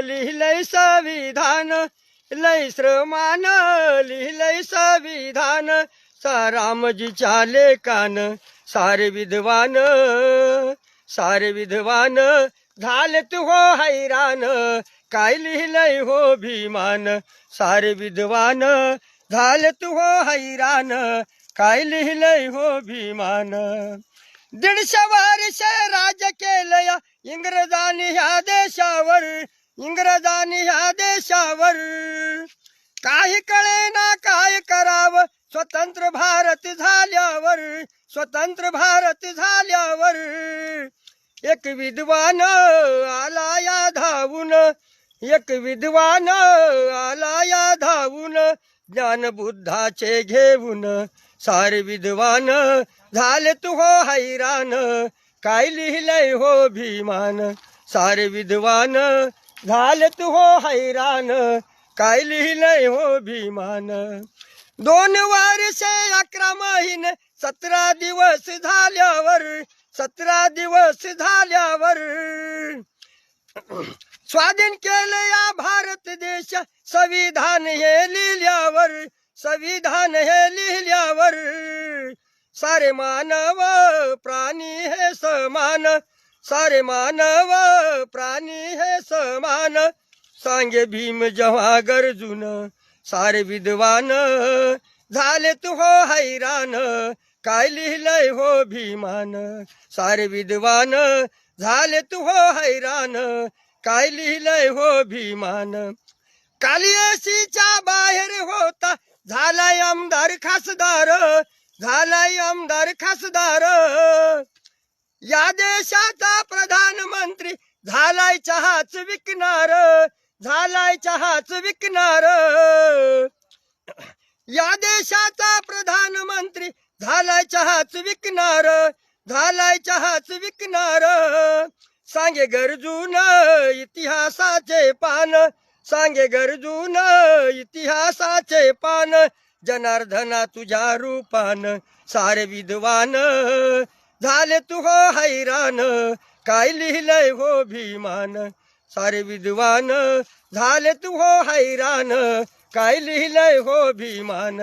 लिहिलंय संविधान, लय श्रमान लिहिलंय संविधान, रामजीच्या लेकान सारे विद्वान, सारे विद्वान झालेत हो हैराण, काय लिहिलंय हो भीमान, सारे विद्वान झालेत हो हैराण, काय लिहिलंय हो भीमान. 150 वर्ष राज्य केलं या इंग्रजांनी ह्या देशावर, इंग्रजांनी ह्या देशावर, काही कळेना काय करावं स्वतंत्र भारत झाल्यावर, स्वतंत्र भारत झाल्यावर. एक विद्वान आला या धावून, एक विद्वान आला या धावून, ज्ञान बुद्धाचे घेऊन, सारे विद्वान झाले तू हो हैराण, काय लिहिलंय हो भीमान, सारे विद्वान झाले तू हो हैराण, काय लिहिलंय हो भीमान. 2 वर्षे 11 महिने 17 दिवस झाल्यावर, 17 दिवस झाल्यावर, स्वाधीन केलं या भारत देश, संविधान हे लिहिल्यावर, संविधान हे लिहिल्यावर. सारे मानव प्राणी हे समान, सारे मानव प्राणी हे समान, सांगे भीम जेव्हा गरजून, सारे विद्वान झाले तू हो हैराण, काय लिहिलंय हो भीमान, सारे विद्वान झाले तू हो हैराण, काय लिहिलंय हो भीमान. कालियसीच्या बाहेर होता झालाय आमदार खासदार, झालाय आमदार खासदार, या देशाचा प्रधानमंत्री झालाय चहाच विकणार, झालाय चहाच विकणार, या देशाचा प्रधानमंत्री झालाय चहाच विकणार, झालाय चहाच विकणार. सांगे गरजून इतिहासाचे पान, सांगे गरजून इतिहासाचे पान, जनार्दना तुझ्या रूपान, सारे विद्वान झाले तू हो हैराण, काय लिहिलंय हो भीमान, सारे विद्वान झाले तू हो हैराण, काय लिहिलंय हो भीमान.